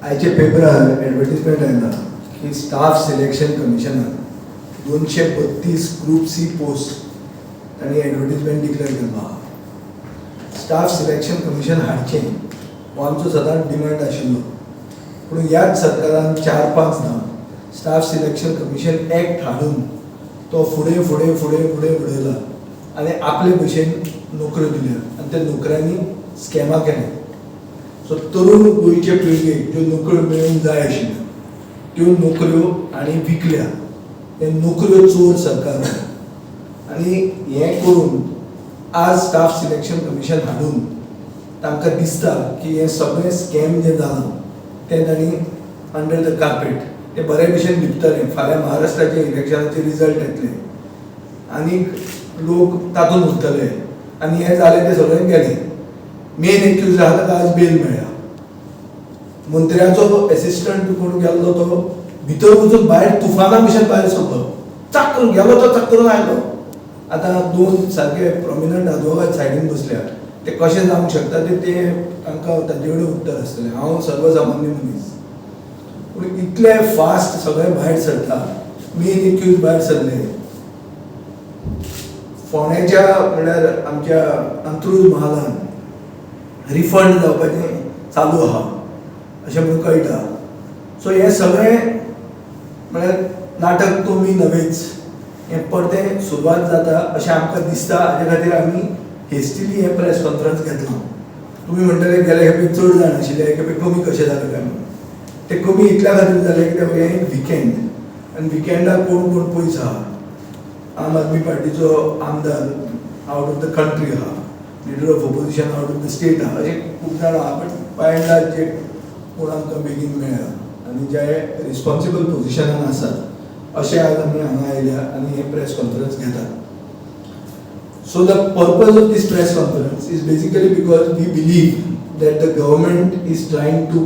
आयचे पेपरार एडवर्टिजमेंट आयला की स्टाफ सिलेक्शन कमिशनान 232 ग्रुप सी पोस्ट तांणी एडवर्टिजमेंट डिक्लेअर केलो आहा. स्टाफ सिलेक्शन कमिशन हाडचें हो आमचो सदांच डिमांड आशिल्लो, पूण ह्याच सरकारान 4-5 ना स्टाफ सिलेक्शन कमिशन एक्ट हाडून तो फुडें उडयला आनी आपले भशेन नोकऱ्यो दिल्या आनी त्या नोकऱ्यांनी स्कॅमां केले. सो तरुण गोंयचे पिळगेक ज्यो नोकऱ्यो मेळूंक जाय आशिल्ल्यो त्यो नोकऱ्यो आनी विकल्या. हे नोकऱ्यो चोर सरकार आनी हें करून आज स्टाफ सिलेक्शन कमिशन हाडून तांकां दिसता की हे सगळें स्कॅम जे जालां तें तांणी अंडर द कार्पेट ते बरे भशेन लिपतले. फाल्यां महाराष्ट्राचे इलेक्शनाचे रिजल्ट येतले आनी लोक तातूंत उरतले आनी हें जालें तें सगळें गेलें. मेन एक्यूज आहा ताका आज बेल मेळ्ळा. मंत्र्याचो एसिस्टंट कोण गेल्लो तो भितर वचून भायर तुफाना भशेन भायर सरलो. चक्क गेलो तो चक्क करून आयलो. आतां 2 सारके प्रॉमिनंट आदवोगाद सायडीन बसल्या. ते कशें जावंक शकता ते तांकां ताजे कडेन उत्तर आसतलें. हांव सर्वसामान्य मनीस, पूण इतले फास्ट सगळे भायर सरता. मेन एक्यूज भायर सरले. फोंड्याच्या म्हणल्यार आमच्या अंत्रूज महालान रिफंड जावपाचें चालू आहा अशें म्हणून कळटा. सो हें सगळें म्हळ्यार नाटक तुमी नवेच हें परतें सुरवात जाता अशें आमकां दिसता. हाजे खातीर आमी हेस्टिली हें प्रेस कॉन्फरन्स घेतलां. तुमी म्हणटले गेले खेपे चड जाण आशिल्ले, हे खेपे कमी कशें जालें काय म्हणून. ते कमी इतल्या खातीर जालें कित्याक हें विकेंड आनी विकेंडाक कोण कोण पयस आहा. आम आदमी पार्टीचो आमदार आवट ऑफ द कंट्री आहा, leader of opposition out of the state आहा, अशें खूब जाण आहा. बट बाय एंड लार्ज जे कोण आमकां बेगीन मेळ्ळा आनी जे रिस्पॉन्सिबल पोजिशनान आसात अशें आज आमी हांगा आयल्या आनी हे प्रेस कॉन्फरन्स घेतात. So the purpose of this press conference is basically because we believe that the government is trying to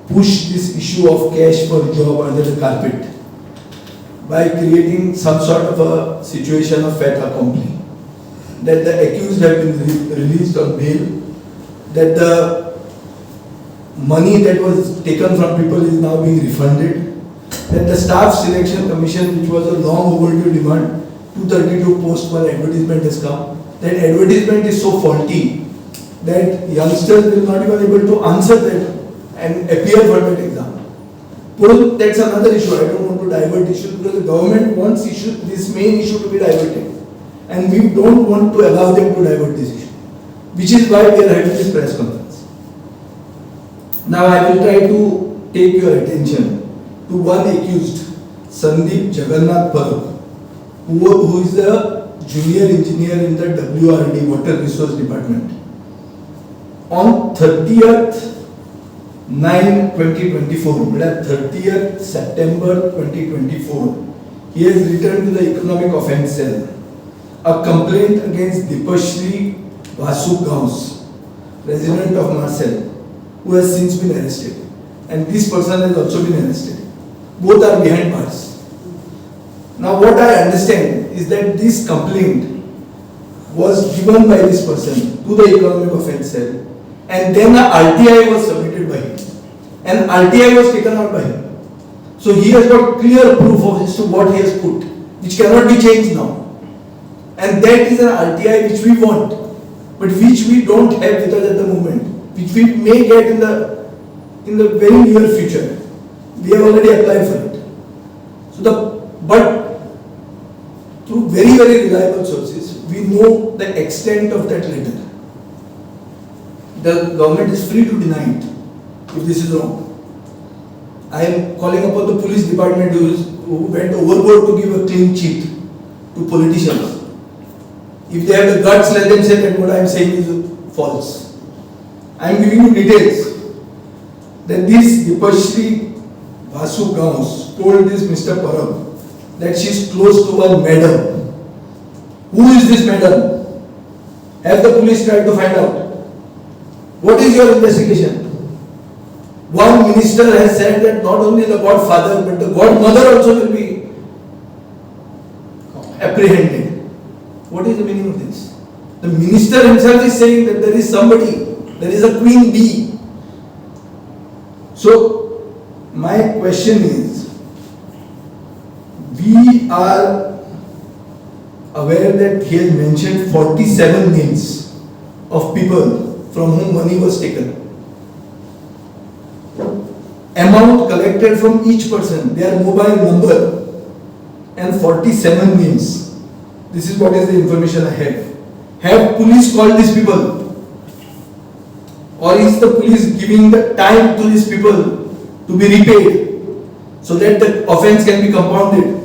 push this issue of cash for job under the carpet by creating some sort of a situation of fait accompli, that the accused have been released on bail, that the money that was taken from people is now being refunded, that the staff selection commission, which was a long overdue demand, 232 post one advertisement has come. That advertisement is so faulty that youngsters will not even able to answer that and appear for that exam. But that's another issue. I don't want to divert issue because the government wants this main issue to be diverted, and we don't want to allow them to divert this issue, which is why we are having this press conference. Now I will try to take your attention to one accused, Sandeep Jagannath Parab, who is the junior engineer in the WRD, Water Resource Department. On 30th 9/2024, 30th September 2024, he has written to the Economic Offence Cell a complaint against Dipashri Vasu Gaus, resident of Marcel, who has since been arrested. And this person has also been arrested. Both are behind bars. Now what I understand is that this complaint was given by this person to the Economic Offence Cell, and then an RTI was submitted by him, and RTI was taken out by him. So he has got clear proof of as to what he has put, which cannot be changed now. And that is an RTI which we want, but which we don't have with us at the moment, which we may get in the very near future. We have already applied for it. But through very, very reliable sources, we know the extent of that letter. The government is free to deny it if this is wrong. I am calling upon the police department who went overboard to give a clean sheet to politicians. If they have the guts, let them say that what I am saying is false. I am giving you details. That this Dipashri Vasu Gaus told this Mr. Parab that she is close to one madam. Who is this madam? Have the police tried to find out? What is your investigation? One minister has said that not only the godfather but the godmother also will be apprehended. What is the meaning of this? The minister himself is saying that there is somebody There is a queen bee. So my question is, we are aware that he has mentioned 47 names of people from whom money was taken. Amount collected from each person, their mobile number, and 47 names. This is what is the information I have. Have police called these people? Or is the police giving the time to these people to be repaid so that the offense can be compounded?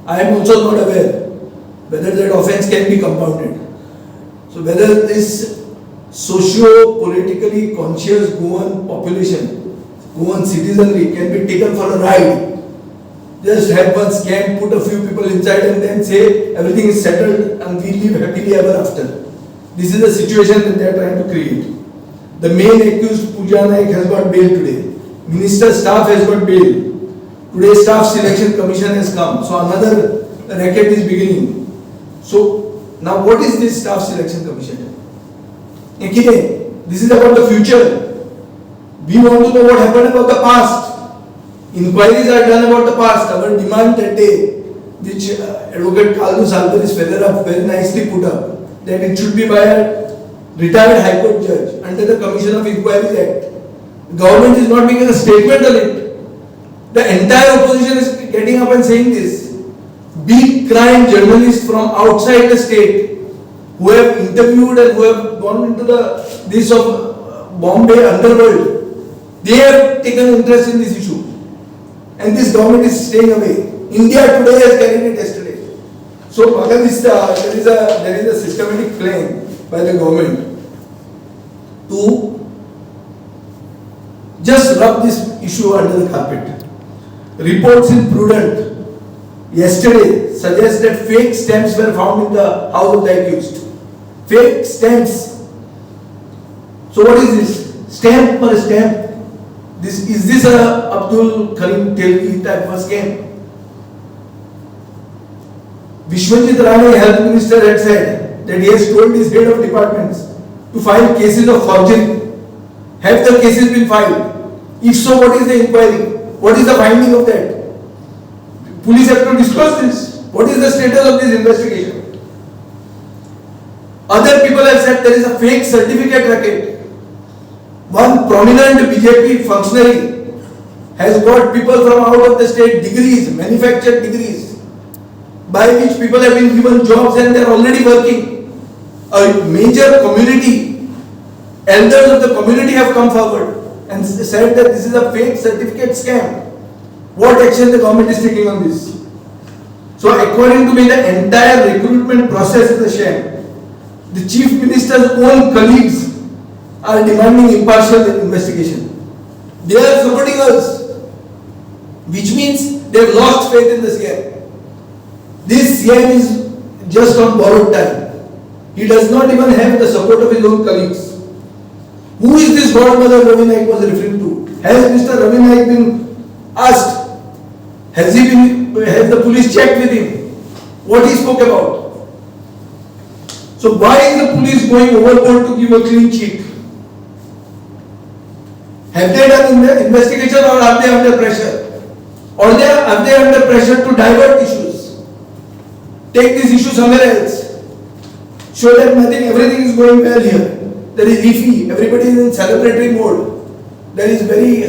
I am also not aware whether that offense can be compounded. So whether this socio-politically conscious Goan population, Goan citizenry can be taken for a ride. Just have one scam, put a few people inside and then say everything is settled and we live happily ever after. This is the situation that they are trying to create. The main accused Pooja Naik has got bail today. Minister staff has got bail. Today staff selection commission has come. So another racket is beginning. So now what is this staff selection commission? This is about the future. We want to know what happened about the past. Inquiries are done about the past. Our demand that day, which Advocate Kaldu Salkar is very nicely put up, that it should be by a retired High Court judge under the Commission of Inquiries Act. The government is not making a statement on it. The entire opposition is getting up and saying this. Big crime journalists from outside the state who have interviewed and who have gone into this of Bombay underworld, they have taken interest in this issue. And this government is staying away. India today has carried it yesterday. So there is a systematic plan by the government to just rub this issue under the carpet. Reports in Prudent yesterday suggest that fake stamps were found in the house of the accused. Fake stamps. So what is this? Stamp per stamp. Is this a Abdul Karim Telki type of scam? Vishwajit Rane, Health Minister, had said that he has told his head of departments to file cases of forgery. Have the cases been filed? If so, what is the inquiry? What is the finding of that? Police have to disclose this. What is the status of this investigation? Other people have said there is a fake certificate racket. One prominent BJP functionary has got people from out of the state degrees, manufactured degrees, by which people have been given jobs and they are already working. A major community, elders of the community have come forward and said that this is a fake certificate scam. What action the government is taking on this? So according to me, the entire recruitment process is a sham. The chief minister's own colleagues are demanding impartial investigation. They are supporting us, which means they have lost faith in the CM. This CM is just on borrowed time. He does not even have the support of his own colleagues. Who is this godmother Ravi Naik was referring to? Has Mr. Ravi Naik been asked? Has the police checked with him what he spoke about? So why is the police going overboard to give a clean sheet? Have they done the investigation or are they under pressure? Or are they under pressure to divert issues? Take this issue somewhere else. Show that everything is going well here. There is iffy, everybody is in celebratory mode. There is very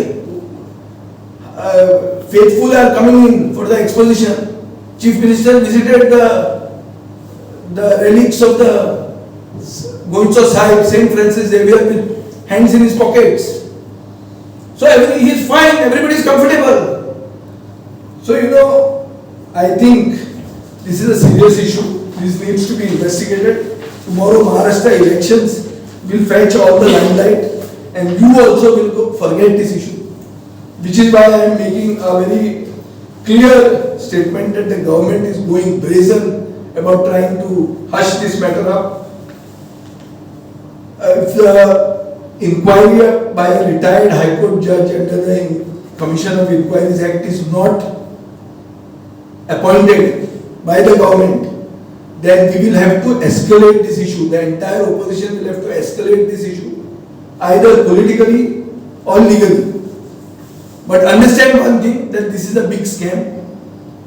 faithful are coming in for the exposition. Chief Minister visited the relics of the Goincho Sahib, St. Francis Xavier with hands in his pockets. So he is fine, everybody is comfortable. So I think this is a serious issue. This needs to be investigated. Tomorrow Maharashtra elections will fetch all the limelight and you also will forget this issue. Which is why I am making a very clear statement that the government is going brazen about trying to hush this matter up. If the inquiry by a retired High Court judge under the Commission of Inquiries Act is not appointed by the government, then we will have to escalate this issue. The entire opposition will have to escalate this issue either politically or legally. But understand one thing, that this is a big scam.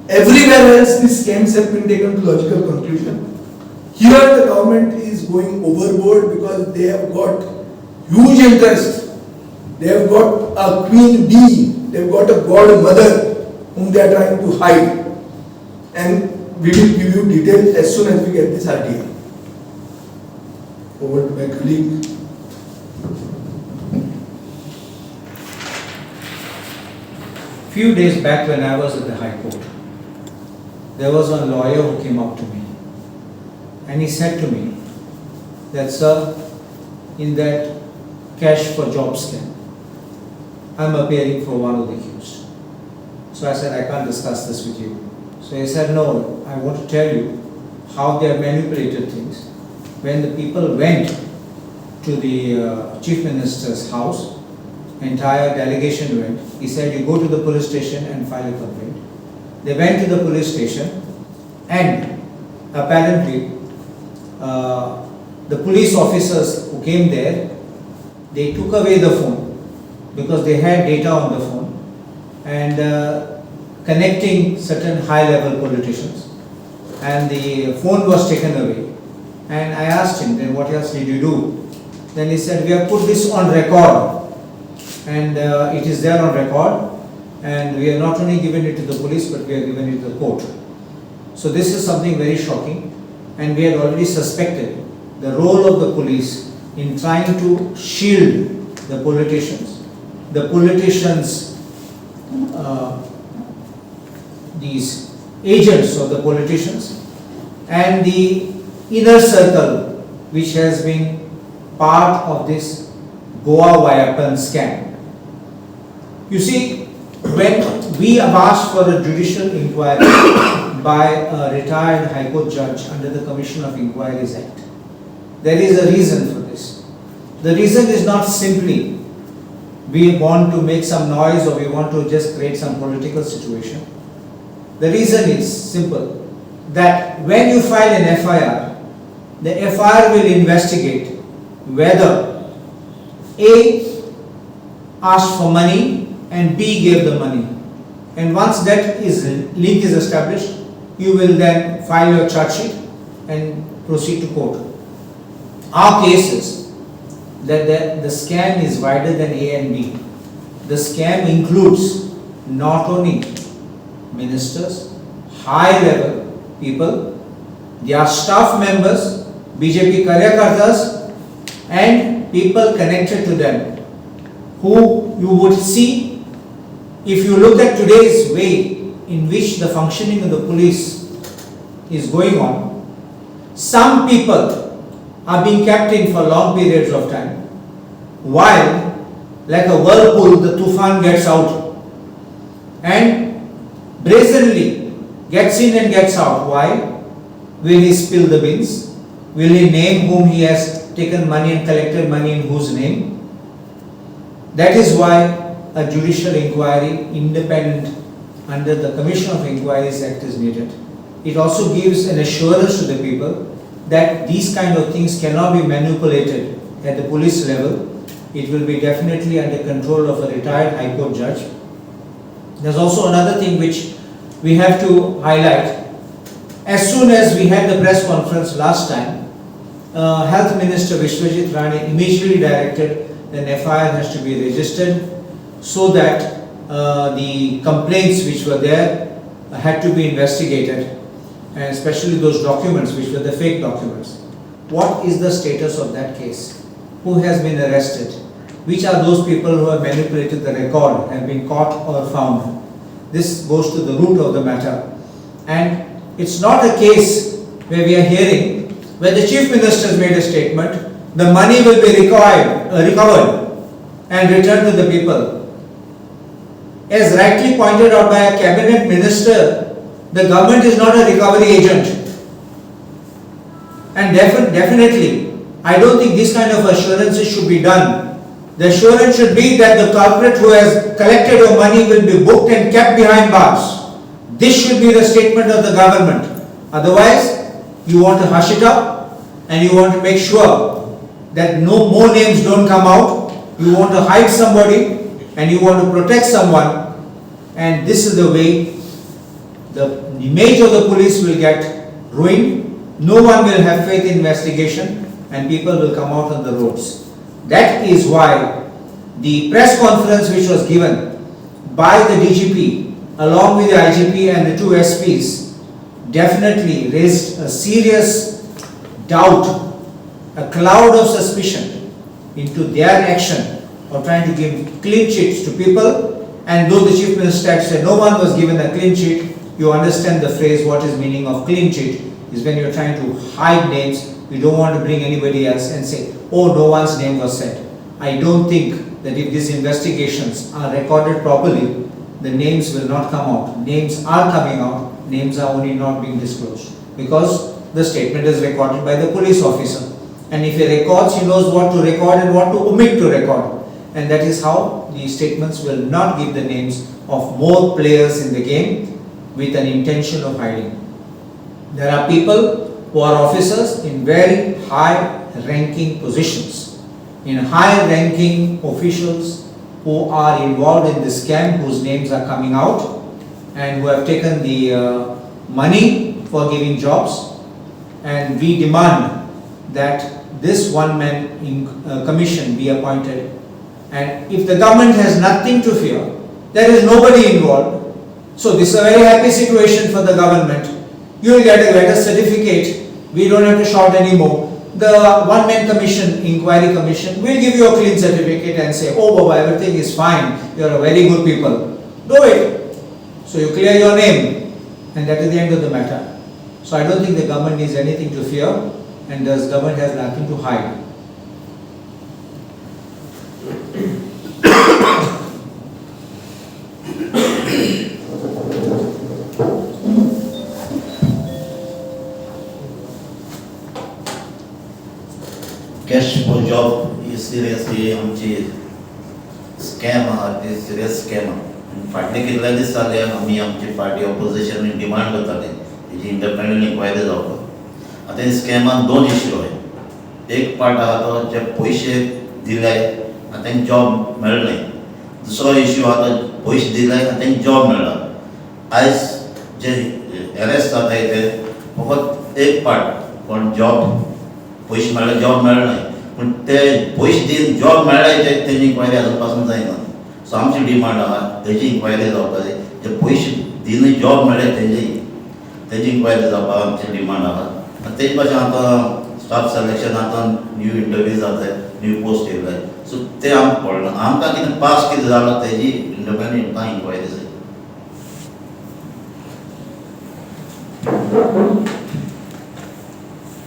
Everywhere else these scams have been taken to logical conclusion. Here the government is going overboard because they have got huge interest. They have got a queen bee, they have got a godmother whom they are trying to hide. And we will give you details as soon as we get this RTI. Over to my colleague. Few days back when I was at the High Court, there was one lawyer who came up to me and he said to me that, sir, in that cash for job scam, I'm appearing for one of the accused. So I said, I can't discuss this with you. So he said, no, I want to tell you how they have manipulated things. When the people went to the Chief Minister's house, entire delegation went. He said, you go to the police station and file a complaint. They went to the police station and apparently the police officers who came there, they took away the phone because they had data on the phone and connecting certain high-level politicians, and the phone was taken away. And I asked him, then what else did you do? Then he said, we have put this on record. And it is there on record, and we have not only given it to the police, but we have given it to the court. So this is something very shocking, and we had already suspected the role of the police in trying to shield the politicians. The politicians, these agents of the politicians, and the inner circle which has been part of this Goa weapon scam. You see, when we have asked for a judicial inquiry by a retired High Court judge under the Commission of Inquiries Act, there is a reason for this. The reason is not simply we want to make some noise or we want to just create some political situation. The reason is simple, that when you file an FIR, the FIR will investigate whether A asked for money and B gave the money. And once that link is established, you will then file your charge sheet and proceed to court. Our case is that the scam is wider than A and B. The scam includes not only ministers, high-level people, their staff members, BJP Karyakartas, and people connected to them, who you would see if you look at today's way in which the functioning of the police is going on. Some people are being kept in for long periods of time, while like a whirlpool the tufan gets out and brazenly gets in and gets out. Why? Will he spill the beans? Will he name whom he has taken money and collected money in whose name? That is why a judicial inquiry, independent under the Commission of Inquiries Act, is needed. It also gives an assurance to the people that these kind of things cannot be manipulated at the police level. It will be definitely under control of a retired High Court judge. There's also another thing which we have to highlight. As soon as we had the press conference last time, Health Minister Vishwajit Rane immediately directed an FIR has to be registered so that the complaints which were there had to be investigated, and especially those documents which were the fake documents. What is the status of that case? Who has been arrested? Which are those people who have manipulated the record, have been caught or found? This goes to the root of the matter. And it's not a case where we are hearing where the Chief Minister has made a statement, the money will be recovered and returned to the people. As rightly pointed out by a cabinet minister, the government is not a recovery agent. And definitely, I don't think this kind of assurances should be done. The assurance should be that the culprit who has collected your money will be booked and kept behind bars. This should be the statement of the government. Otherwise, you want to hush it up and you want to make sure that no more names don't come out You want to hide somebody and you want to protect someone, and this is the way the image of the police will get ruined. No one will have faith in investigation and people will come out on the roads. That is why the press conference which was given by the DGP along with the IGP and the two SPs definitely raised a serious doubt, a cloud of suspicion into their action of trying to give clean sheets to people. And though the Chief Minister had said no one was given a clean sheet, you understand the phrase, what is meaning of clean sheet is when you're trying to hide names. You don't want to bring anybody else and say, oh, no one's name was said. I don't think that if these investigations are recorded properly, the names will not come out. Names are coming out, names are only not being disclosed because the statement is recorded by the police officer. And if he records, he knows what to record and what to omit to record. And that is how the statements will not give the names of more players in the game with an intention of hiding. There are people who are officers in very high ranking positions, in high ranking officials who are involved in this scam, whose names are coming out and who have taken the money for giving jobs. And we demand that this one-man commission be appointed. And if the government has nothing to fear, there is nobody involved. So this is a very happy situation for the government. You will get a better certificate. We don't have to shout anymore. The one-man commission, inquiry commission, will give you a clean certificate and say, oh Baba, everything is fine. You are a very good people. Do it. So you clear your name. And that is the end of the matter. So I don't think the government needs anything to fear, and the government has nothing to hide. Cash for job is seriously आमची scam आहा ते serious scam आहा. फाटले कितले दीस जाले आमी आमची party opposition demand करताले तेजी इंडिपेंडंट इन्क्वायरी जावपाक. आतां ह्या स्कॅमान दोन इश्यू आहाय. एक पार्ट आहा तो जे पयशे दिले आनी तांकां जॉब मेळ्ळें. दुसरो इश्यू आहा तो पयशे दिले आनी तांकां जॉब मेळ्ळा. आयज जे अरेस्ट जाताय ते फकत एक पार्ट कोण जॉब पयशे मेळ्ळे जॉब मेळ्ळे पूण ते पयशे दिवन जॉब मेळ्ळे तेजी इन्क्वायरी आजून पासून जायना. सो आमची डिमांड आहा तेजी इन्क्वायरी जावपाक जाय. जे पयशे दिवन जॉब मेळ्ळे तेजी इन्क्वायरी जावपाक आमची डिमांड आहा. तेच भाशेन आतां स्टाफ सिलेक्शन आतां न्यू इंटरव्यू जाताय, न्यू पोस्ट येयलाय. सो ते आमकां पडना. आमकां कितें पास कितें जालां तेजी इंडिपेंडंट इन्क्वायरी जाय.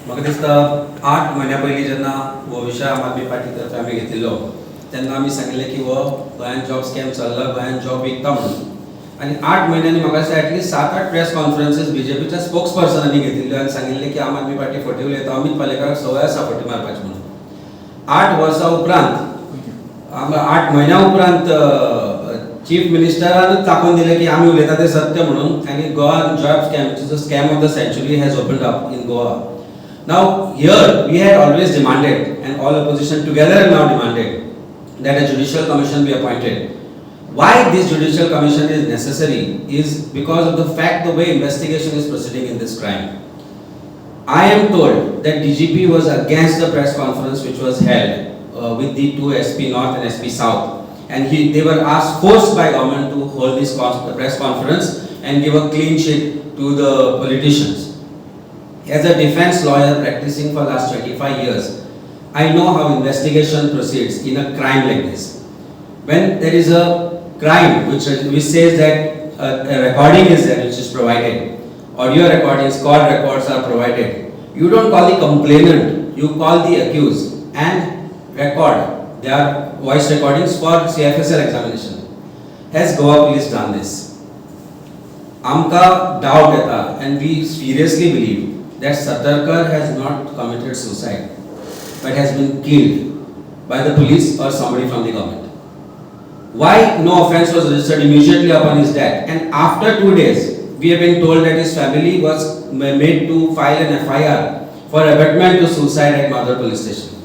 म्हाका दिसता 8 म्हयन्या पयलीं जेन्ना हो विशय आम आदमी पार्टी तर्फे आमी घेतिल्लो तेन्ना आमी सांगिल्लें की हो गोंयांत जॉब स्कॅम चल्ला, गोंयांत जॉब विकता म्हणून. आनी 8 म्हयन्यांनी म्हाका दिसता एटलीस्ट 7-8 प्रेस कॉन्फरन्सीस बीजेपीच्या स्पोक्स पर्सनांनी घेतिल्ल्यो आनी सांगिल्लें की आम आदमी पार्टी फटी उलयता, अमित पालेकराक संवय आसा फटी मारपाची म्हणून. 8 वर्सां उपरांत 8 म्हयन्या उपरांत चीफ मिनिस्टरानूच दाखोवन दिलें की आमी उलयता तें सत्य म्हणून. आनी Goan job scam which is the scam of the century has opened up in Goa. Now here we had always demanded, and all opposition together have now demanded, that a judicial commission be appointed. Why this judicial commission is necessary is because of the fact the way investigation is proceeding in this crime. I am told that DGP was against the press conference which was held with the two SP North and SP South, and they were forced by government to hold this press conference and give a clean sheet to the politicians. As a defense lawyer practicing for last 25 years, I know how investigation proceeds in a crime like this. When there is a crime which says that a recording is there which is provided, audio recordings, call records are provided, you don't call the complainant, you call the accused and record their voice recordings for CFSL examination. Has Goa police done this? Amka doubt eta, and we seriously believe that Satarkar has not committed suicide but has been killed by the police or somebody from the government. Why no offence was registered immediately upon his death, and after 2 days we have been told that his family was made to file an FIR for abetment to suicide at Madhur police station.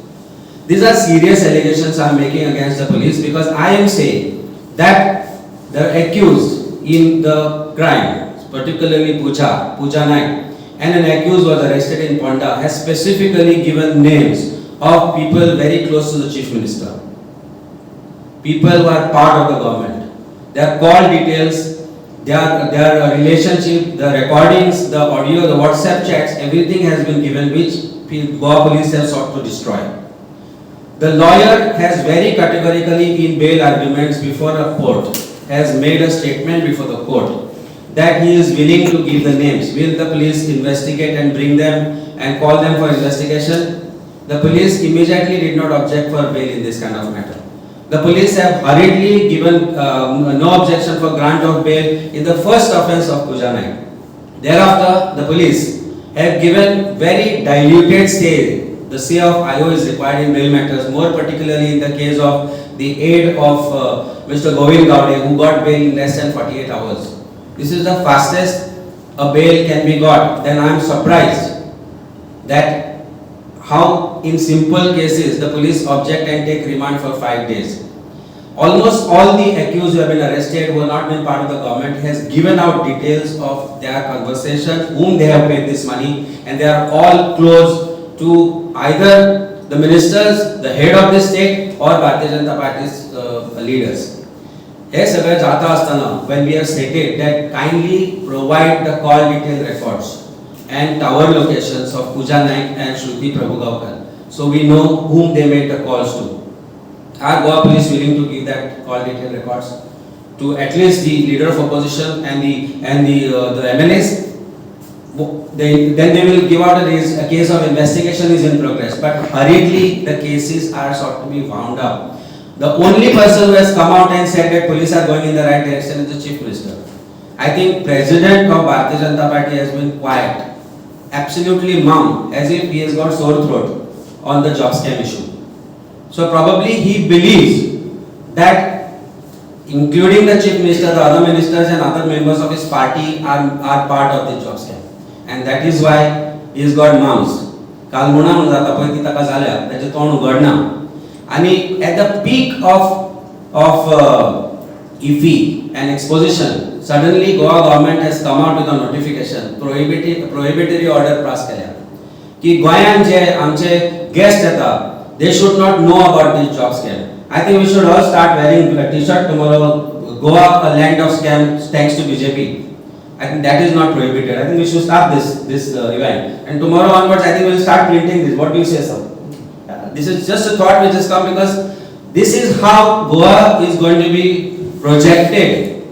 These are serious allegations I am making against the police, because I am saying that the accused in the crime, particularly Pooja Naik, and an accused was arrested in Ponda, has specifically given names of people very close to the Chief Minister. People who are part of the government. Their call details, their relationship, the recordings, the audio, the WhatsApp chats, everything has been given, which Goa police have sought to destroy. The lawyer has very categorically in bail arguments before a court has made a statement before the court that he is willing to give the names. Will the police investigate and bring them and call them for investigation? The police immediately did not object for bail in this kind of matter. The police have hurriedly given no objection for grant of bail in the first offence of Pooja Naik. Thereafter, the police have given very diluted say. The say of IO is required in bail matters, more particularly in the case of the aid of Mr. Govind Gowde, who got bail in less than 48 hours. This is the fastest a bail can be got. Then I am surprised that how in simple cases the police object and take remand for 5 days. Almost all the accused who have been arrested who have not been part of the government has given out details of their conversation, whom they have paid this money, and they are all close to either the ministers, the head of the state, or Bharatiya Janata Party's leaders. When we have stated that kindly provide the call detail records and tower locations of Pooja Naik and Shruti Prabhugaonkar, so we know whom they made the calls to. Are Goa police willing to give that call detail records to at least the leader of opposition and the MLAs? Then they will give out a case of investigation is in progress, but hurriedly the cases are sought to be wound up. The only person who has come out and said that police are going in the right direction is the Chief Minister. I think President of Bharatiya Janata Party has been quiet, absolutely mum, as if he has got sore throat on the job scam issue. So probably he believes that including the Chief Minister, the other ministers and other members of his party are part of the job scam. And that is why he has got mums. Kal muna म्हणून जाता पळय ती ताका जाल्या ताचे तोंड उगडना. आणि at the peak of IFI and exposition, suddenly Goa government has come out with a notification, prohibitory order pass केल्या की गोंयांत जे आमचे guest येता, they should not know about this job scam. I think we should all start wearing a t-shirt tomorrow, Goa a land of scam thanks to BJP. I think that is not prohibited. I think we should start this event. And tomorrow onwards, I think we will start printing this. What do you say, sir? This is just a thought which has come because this is how Goa is going to be projected.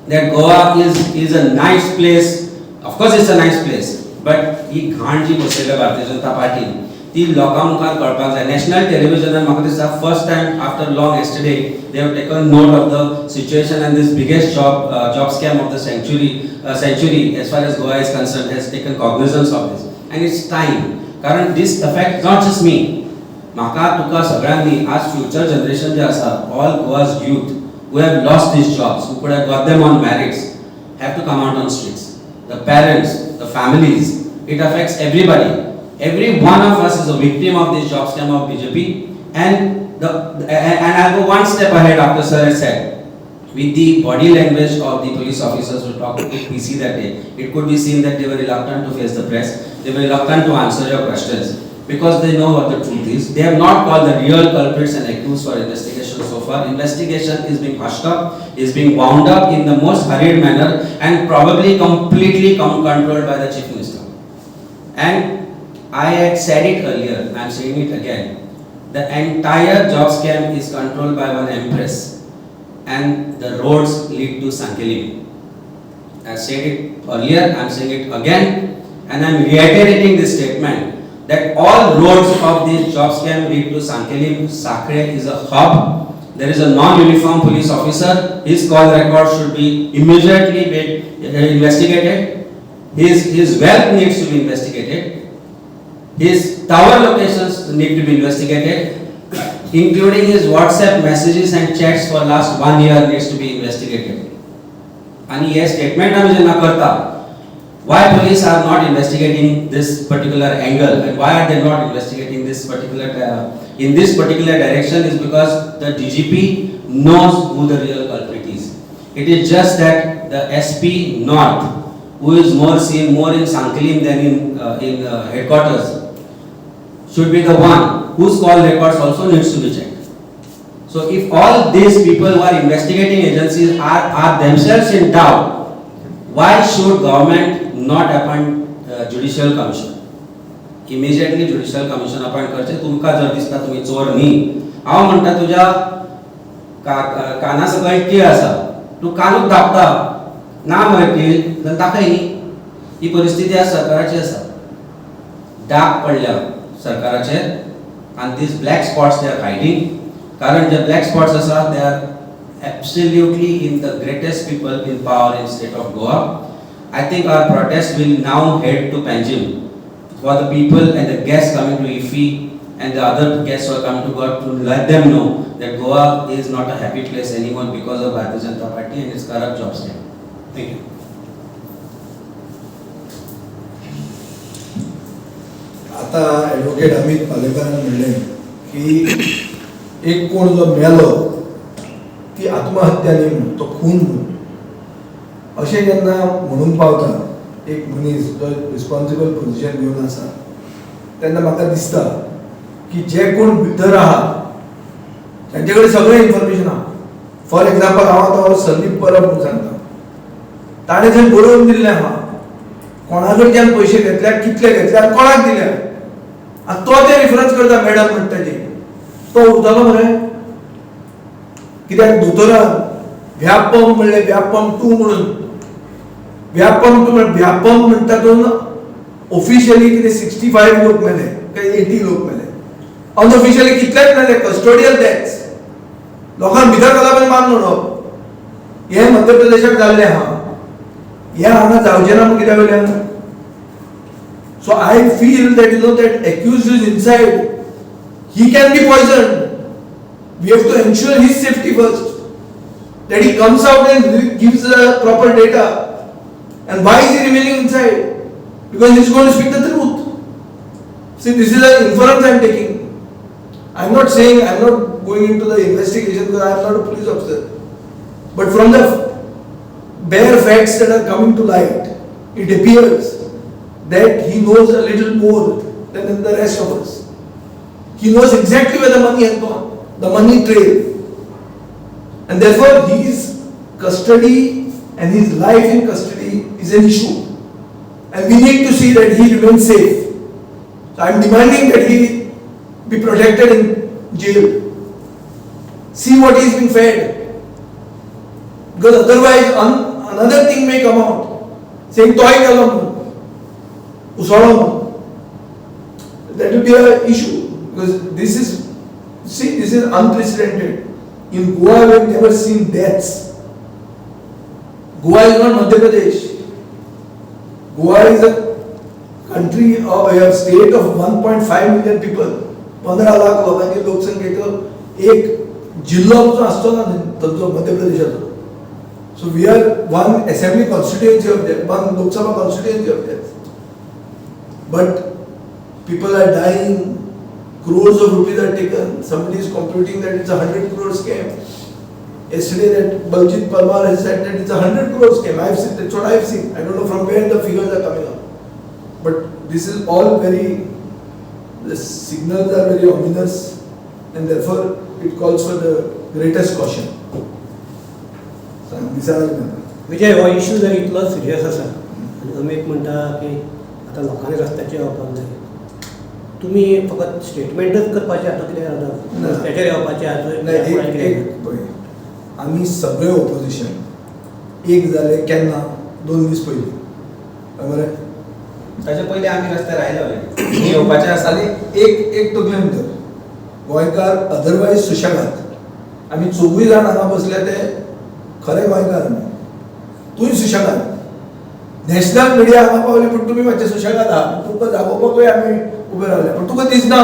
That Goa is a nice place. Of course, it's a nice place. But ही घाण जी बसयल्या भारतीय जनता पार्टीन ती लोकां मुखार कळपाक जाय. National television and म्हाका दिसता first time after long yesterday they have taken note of the situation and this biggest job scam of the century as far as Goa is concerned has taken cognizance of this, and it's time. कारण this affects not just me. म्हाका तुका सगळ्यांनी आज future generation जे आसा, all Goa's youth who have lost these jobs, who could have got them on merits, have to come out on streets. The parents, the families, it affects everybody. Every one of us is a victim of this job scam of BJP, and I'll go one step ahead after sir has said. With the body language of the police officers who talked to PC that day, it could be seen that they were reluctant to face the press. They were reluctant to answer your questions because they know what the truth is. They have not called the real culprits and accused for investigation so far. Investigation is being hushed up, is being wound up in the most hurried manner, and probably completely controlled by the Chief Minister. And I had said it earlier, I am saying it again. The entire job scam is controlled by one empress, and the roads lead to Sankelim. I said it earlier, I am saying it again, and I am reiterating this statement that all roads of this job scam lead to Sankelim. Sakre is a hub. There is a non-uniform police officer. His call record should be immediately investigated. His wealth needs to be investigated. His tower locations need to be investigated, including his WhatsApp messages and chats for last 1 year needs to be investigated. And yes, statement आमी जेन्ना करता, why police are not investigating this particular angle and why are they not investigating this particular in this particular direction is because the DGP knows who the real culprit is. It is just that the SP North, who is more seen more in Sankalim than in headquarters, should be the one whose call records also needs to be checked. So if all these people who are investigating agencies are themselves in doubt, why should government not appoint judicial commission? Immediately judicial commission appoint करचे. तुमका जर दिसता तुम्ही चोर न्ही, हांव म्हणटा तुझ्या काना सकयल कीळ आसा, तू कानूक दाबता ना मरे कीळ जाल्यार ताका न्ही. ही परिस्थिती आज सरकाराची आसा. डाग पडल्या सरकाराचेर and these black spots they are hiding. कारण जे black spots आसा they are absolutely in the greatest people in power in state of Goa. I think our protest will now head to Panjim for the people and the guests coming to IFI and the other guests who are coming to Goa to let them know that Goa is not a happy place anymore because of Bharatiya Janata Party and its corrupt job scam. Thank you. आता advocate Amit पालेकरान म्हणलें की एक कोण जो मेलो ती आत्महत्या न्ही म्हणून, तो खून म्हणून. अशें जेन्ना म्हणून पावता एक मनीस जो रिस्पॉन्सिबल पोजिशन घेवन आसा, तेन्ना म्हाका दिसता की जे कोण भितर आहा तांचे कडेन सगळें इन्फॉर्मेशन आहा. फॉर एग्जाम्पल हांव आतां संदीप परब म्हणून सांगता, ताणें थंय बरोवन दिल्लें आहा कोणा कडच्यान पयशे घेतल्या, कितले घेतल्या आनी कोणाक दिल्या. आनी तो ते रेफरन्स करता मॅडम म्हणटा ताची. तो उरतलो मरे? कित्याक दोतोरान व्यापम म्हणलें, व्यापम टू म्हणून. व्यापम टू म्हणल्यार व्यापम म्हणटा तातूंत ऑफिशियली कितें 65 लोक मेले काय 80 लोक मेले. अनऑफिशियली कितलेच मेले, कस्टोडियल डेथ्स. लोकांक भितर घालप आनी मारून उडोवप. हें मध्य प्रदेशाक जाल्लें आहा. हें हांगा जावचें ना कित्या वयल्यान. So I feel that that accused is inside. He can be poisoned. We have to ensure his safety first. That he comes out and gives the proper data. And why is he remaining inside? Because he is going to speak the truth. See, this is an inference I am taking. I am not saying, I am not going into the investigation because I am not a police officer. But from the bare facts that are coming to light, it appears that he knows a little more than the rest of us. He knows exactly where the money has gone, the money trail. And therefore his custody and his life in custody is an issue. And we need to see that he remains safe. So I am demanding that he be protected in jail. See what he is being fed. Because otherwise another thing may come out. Saying toy kalam, usolo. That will be an issue. Because this is unprecedented. In Goa we have never seen deaths. Goa is not Madhya Pradesh. Goa is a country of a state of 1.5 million people. 15 lakh लोकांची लोकसंख्येचो एक जिल्लो आसतो ना थंयचो मध्य प्रदेशाचो. So we are one assembly constituency of that, one Lok Sabha constituency of that. But people are dying, crores of rupees are taken. Somebody is computing that it's a 100 crore scam. Yesterday that Baljit Parmar has said that it's a 100 crore scam. I have seen, that's what I have seen. I don't know from where the figures are coming up. But this is all the signals are very ominous and therefore it calls for the greatest caution. विजय, हो issue जर इतलो serious आसा आनी अमित म्हणटा की आतां लोकांनी रस्त्याचेर येवपाक जाय, तुमी फकत स्टेटमेंटच करपाचें हातूंत कितें जाता? रस्त्याचेर येवपाचें हातूंत आमी सगळे ओपोजिशन एक जाले केन्ना 2 दीस पयलीं, बरें? ताचे पयलीं आमी रस्त्यार आयले येवपाचें आसा. एक तकलेन धर, गोंयकार अदरवायज सुशेगाद. आमी 24 जाण हांगा बसले ते खरे गोंयकार न्ही. तूंय सुशेगाद. नॅशनल मिडिया हांगा पावली पूण तुमी मातशे सुशेगाद आहा. तुमकां जागोवपाकूय आमी उबे रावले. पूण तुका दिसना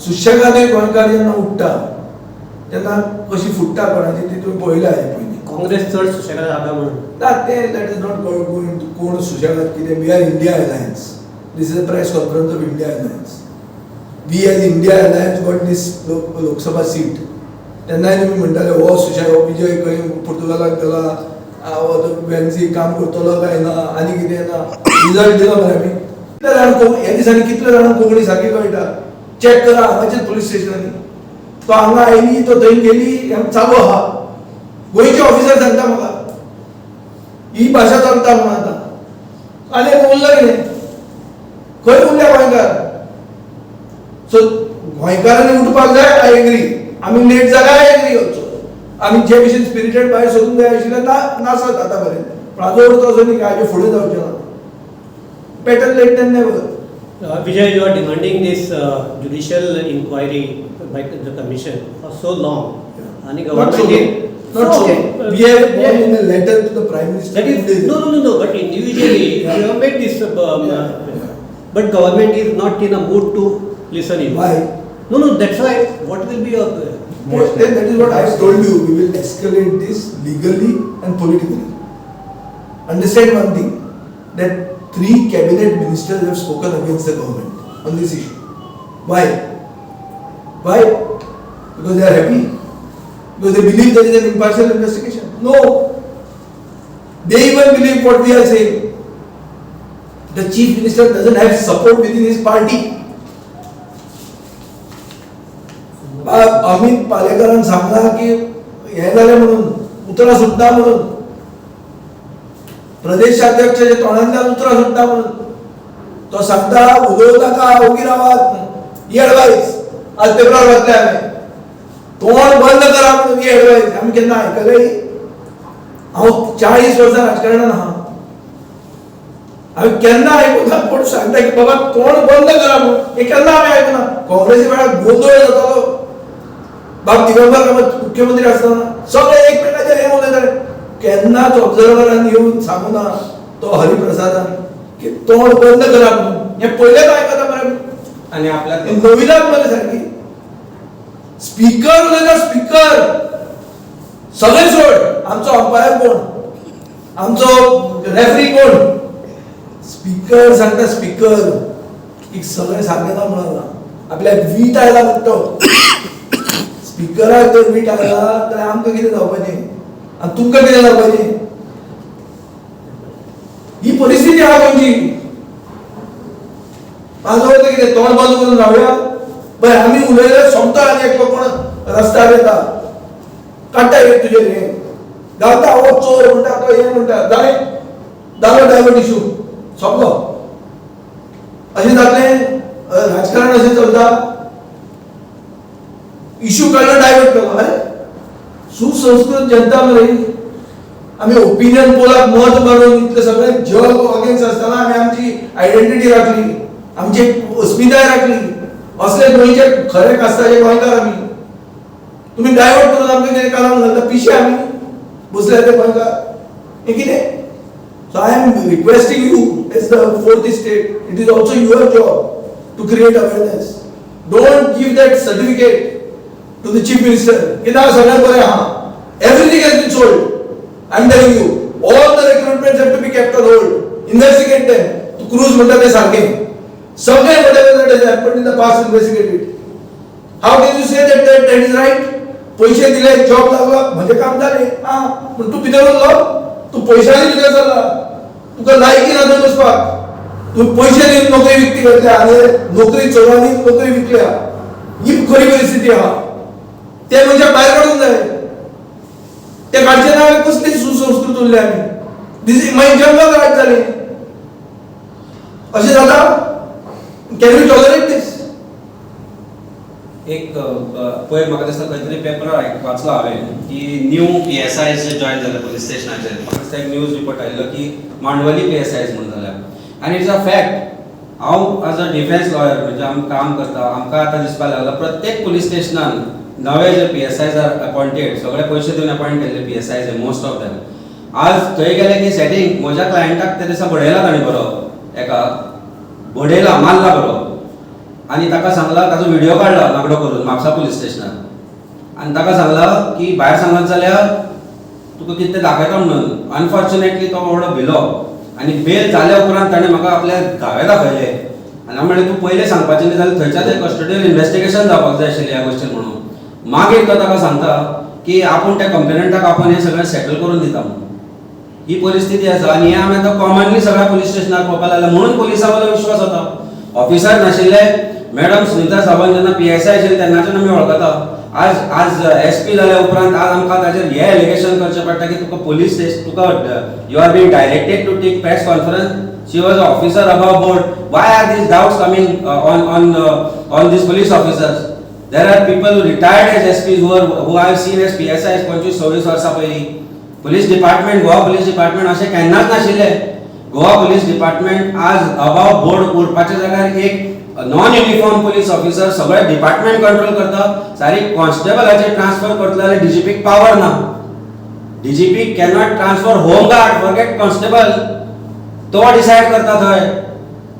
सुशेगादूय गोंयकार जेन्ना उठटा तेन्ना कशी फुट्टा कोणाची ती तुमी पळयल्या हे पयलीं. काँग्रेस चड सुशेगाद आहा म्हणून ना, that is not going to कोण सुशेगाद कितें. We are India alliance. This is a press conference of India alliance. We as India alliance got this Lok Sabha seat तेन्नाय तुमी म्हणटाले हो सुशांत हो विजय खंय पुर्तुगालाक गेला वेन्सी काम करतलो काय ना आनी कितें ना रिजल्ट दिलो मरे आमी कितले जाण ह्या दिसांनी कितले जाणांक कोंकणी सारकी कळटा चॅक करा हांगाचेर पुलीस स्टेशनांनी तो हांगा आयली तो थंय गेली चालू आहा गोंयचे ऑफिसर सांगता म्हाका ही भाशा चलता म्हणून आतां आनी उरलं कितें खंय उरल्या गोंयकार सो गोंयकारांनी उठपाक जाय आय एग्री आमी लेट जाला आय एग्री ऑल्सो आमी जे भशेन स्पिरिटेड भायर सोदूंक जाय आशिल्लें नासत आतां बरें पण हाजो अर्थ असो न्ही की हाजे फुडें जावचें ना better late than never. Vijay, you are demanding this judicial inquiry by the commission for so long. Yeah. And Not so government long. Not so long. We have gone in a letter to the Prime Minister. That is no. But individually, Yeah. you have made this. Yeah. But government is not in a mood to listen you. Why? No. That's why. What will be your? Then that is what I have told you. We will escalate this legally and politically. Understand one thing, that 3 cabinet ministers have spoken against the government on this issue. Why? Because they are happy? Because they believe there is an impartial investigation? No. They even believe what we are saying. The chief minister doesn't have support within his party. Amit पालेकरान Sangla की हे जालें म्हणून उतरां सुट्टा म्हणून प्रदेशाध्यक्षाच्या तोंडांतल्यान उतरां सुट्टा म्हणून तो सांगता उलोवनाका ओगी रावात ही एडवायस आज पेपरार वाचले हांवें तोंड बंद करा म्हणून ही एडवायस आमी केन्ना आयकले हांव 40 वर्सां राजकारणान आहा हांवें केन्ना आयकूना कोण सांगता की बाबा तोंड बंद करा म्हणून हे केन्ना आमी आयकूना काँग्रेसी वेळार गोंधळ जातालो बाब दिगंबर कामत मुख्यमंत्री आसतना सगळे एकमेकाचेर हे उलयताले केन्नाच ऑब्झर्वरान येवन सांगूना तो हरिप्रसादान की तोंड बंद करा म्हणून हे पयलेच आयकता मरे आणि आपल्या नविनाच मरे सारकी स्पीकर उलयता स्पीकर सगळे सोड आमचो अंपायर कोण आमचो रेफरी कोण स्पीकर सांगता स्पीकर एक सगळे सारकें ना म्हणना आपल्याक वीट आयला म्हणटा स्पीकराक जर वीट आयला जाल्यार आमकां कितें जावपाचें आनी तुमकां कितें जावपाचें ही परिस्थिती आहा गोंयची म्हाजो अर्थ कितें तोंड बंद करून रावया बरें आमी उलयले सोमता आनी एकलो कोण रस्त्यार येता काडटा एक तुजेर हें घालता हो चोर म्हणटा तो हें म्हणटा जालो डायवर्ट इशू सोंपलो अशें जातलें राजकारण अशें चलता इशू काडलो डायवर्ट केलो अरे सुसंस्कृत जनता मरे आमी ओपिनियन पोलाक मत मारून इतलें सगळें जग अगेन्स्ट आसतना आमी आमची आयडेंटिटी राखली आमची अस्मिताय राखली असले गोंयचे खरे कास्ताचे गोंयकार आमी तुमी डायवर्ट करून आमकां कितें कालावंक घालता पिशे आमी बसले ते गोंयकार हें कितें So I am requesting you as the 4th state, it is also your job to create awareness. Don't give that certificate to the chief minister. Everything has been sold. I am telling you, all the recruitments have to be kept on hold. Investigate them. To cruise म्हणटा ते सारके. Somewhere whatever that has happened in the past, investigate it. How can you say that is right? पैसे दिले job लागला म्हणजे काम झाले पण तू किती बोललो तू पैशाने किती चालला तुका लायकी ना बसपाक तू पैसे दिवन नोकरी विकती घेतल्या आनी नोकरी चोरांनी नोकरी विकल्या ही खरी परिस्थिती आहा ते म्हणजे भायर काडूंक जाय ते काडचे ना कसली सुसंस्कृत उरले आमी दिस मागीर जंगल राज जाले अशें जाता कॅन वी टॉलरेट दिस एक पयर म्हाका दिसता खंय तरी पेपरार वाचला हांवें की न्यू PSIs जे जॉयन जाले पुलीस स्टेशनाचेर म्हाका दिसता एक न्यूज रिपोर्ट आयिल्लो की मांडवली PSIs म्हणून जाल्या आनी इट्स अ फॅक्ट हांव एज अ डिफेन्स लॉयर म्हणजे आमी काम करता आमकां आतां दिसपाक लागला प्रत्येक पुलीस स्टेशनान नवे जे PSIs आर अपॉइंटेड सगळे पयशे दिवन अपॉइंट केल्ले PSIs हे मोस्ट ऑफ देम आज थंय गेले की सेटिंग म्हज्या क्लायंटाक ते दिसा बडयला ताणें बरो एका बडयला मारला बरो आनी ताका सांगला ताजो व्हिडिओ काडला नागडो करून म्हापसा पुलीस स्टेशनार आनी ताका सांगला की भायर सांगत जाल्यार तुका कितें दाखयता म्हणून अनफॉर्च्युनेटली तो बाबडो भिलो आनी बेल जाल्या उपरांत ताणें म्हाका आपले घावे दाखयले आनी हांव म्हणलें तूं पयलें सांगपाचें न्ही जाल्यार थंयच्या थंय कस्टडियल इन्व्हेस्टिगेशन जावपाक जाय आशिल्लें ह्या गोश्टीन म्हणून मागीर तो ताका सांगता की आपूण त्या कंप्लेनंटाक आपूण हें सगळें सेटल करून दिता म्हणून ही परिस्थिती आसा आनी हें आमी आतां कॉमनली सगळ्या पुलीस स्टेशनार पळोवपाक लागला म्हणून पुलिसां वयलो विश्वास वता ऑफिसर नाशिल्ले मॅडम सुनीता सावंत जेन्ना PSI आशिल्ले तेन्नाच्यान आमी वळखता आज SP जाल्या उपरांत आज आमकां ताचेर हें एलिगेशन करचें पडटा की तुका पुलीस तुका you are being directed to take press conference she was a officer above board why are these doubts coming on these police officers there are people retired as SPs who I have seen as PSIs 25-26 वर्सां पयलीं police department Goa police department अशें केन्नाच नाशिल्लें Goa police department आज above board उरपाच्या जाग्यार एक non uniform police officer सगळे department control करता सारी कॉन्स्टेबलाचेर ट्रान्सफर करतलो जाल्यार DGPक पावर ना DGP cannot transfer home guard forget constable तो डिसायड करता थंय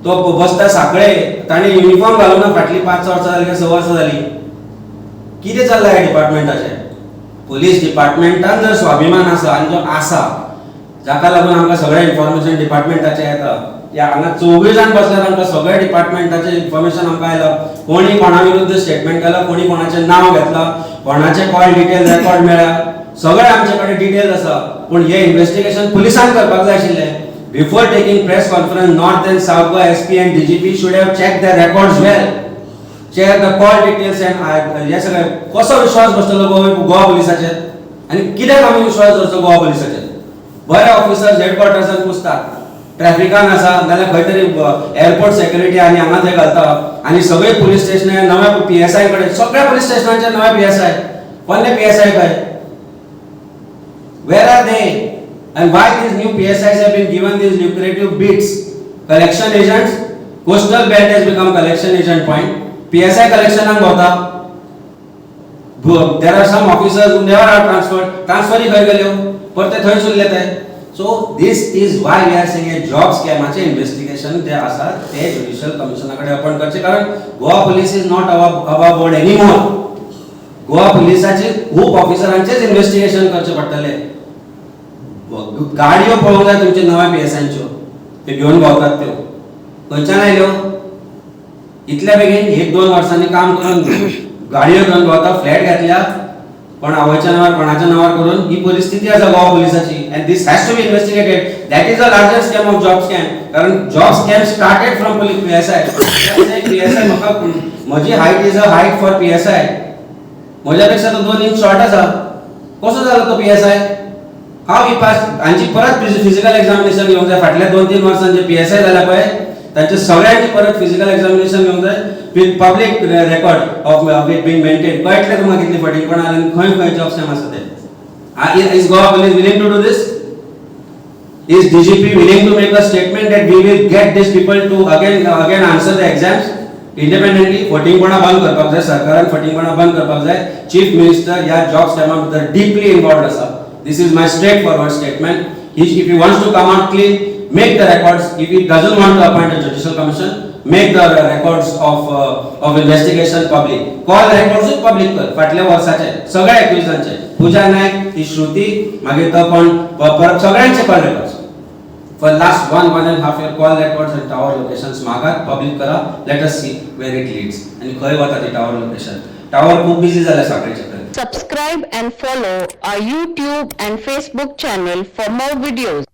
तो बसता साखळे ताणें युनिफॉर्म घालूं ना फाटलीं 5 वर्सां जालीं 6 वर्सां जालीं कितें चल्लां ह्या डिपार्टमेंटाचें पुलीस डिपार्टमेंटान जर स्वाभिमान आसा आनी जो आसा जाका लागून आमकां सगळें इन्फॉर्मेशन डिपार्टमेंटाचें येता या हांगा 24 जाण बसल्यार आमकां सगळ्या डिपार्टमेंटाचें इन्फॉर्मेशन आमकां आयलां कोणी कोणा विरुद्ध स्टेटमेंट केला कोणी कोणाचें नांव घेतलां कोणाचे कॉल डिटेल रेकॉर्ड मेळ्ळा सगळें आमचे कडेन डिटेल आसा पूण हें इन्व्हेस्टिगेशन पुलिसान करपाक जाय आशिल्लें before taking press conference north and south Goa SP and DGP should have checked their records well check the call details and हे सगळें कसो विश्वास बसतलो गोवा पुलिसाचेर आनी कित्याक आमी विश्वास दवरचो गोवा पुलिसाचेर बरे ऑफिसर्स हेडक्वॉर्टर्सान पुसतात ट्रॅफिकान आसा नाल्यार खंय तरी एअरपोर्ट सेक्युरिटी आनी हांगा थंय घालता आनी सगळे पुलीस स्टेशनां नव्या PSI कडेन सगळ्या पुलीस स्टेशनांचे नवे PSI पन्ने PSI खंय where are they and why these new PSIs have been given these lucrative bits collection agents coastal belt has become collection agent point PSI collection ang bota there are some officers who never are transferred खंय गेल्यो परते थंय सुल्ले ते so this is why we are saying a job scamaचे investigation जे आसा ते judicial कमिशनाकडे आपण करचे कारण Goa police is not above board anymore Goa पुलिसाचे खूप ऑफिसरांचेच इन्व्हेस्टिगेशन करचे पडटले गाडयो पळोवंक जाय तुमचे नव्या PSIंच्यो ते घेवन भोंवतात त्यो खंयच्यान आयल्यो इतल्या बेगीन 1-2 वर्सांनी काम करून गाडयो घेवन भोंवता फ्लॅट घेतल्या पण आवयच्या नावार कोणाच्या नावार करून ही परिस्थिती आसा गोवा पुलिसाची and this has to be investigated that is a larger scam of job scam कारण job scam started from PSI PSI म्हाका म्हजी height is a height for PSI म्हज्यापेक्षा तो 2 इंच शॉर्ट आसा कसो जालो तो PSI हाव ही पास हांची परत फिजिकल एक्झामिनेशन घेवंक जाय फाटल्या 2-3 वर्सांचे PSI जाल्या पळय तांचे सगळ्यांची परत फिजिकल एक्झामिनेशन घेवंक जाय with public record of it being maintain कळटलें तुमकां कितली फटींगपणां आनी खंय खंय जॉब स्कॅम आसा ते is Goa police willing to do this is DGP willing to make a statement that we will get this people to again answer the exams independently फटींगपणां बंद करपाक जाय सरकारान फटींगपणां बंद करपाक जाय चीफ मिनिस्टर ह्या जॉब स्कॅमा भितर डीपली इन्वॉल्वड आसा this is my straightforward statement if he wants to come out clean make the records if he doesn't want to appoint a judicial commission make the records of investigation public call records public कर फाटल्या वर्षाचे सगळे एक्युजांचे पूजा नायक ती श्रुती मागीर तो कोण परत सगळ्यांचे call records for last 1.5 year call records and tower locations मागात पब्लिक करा let us see where it leads आणि खंय वता ती tower location tower खूप बिझी झाल्या सगळ्याचे Subscribe and follow our YouTube and Facebook channel for more videos.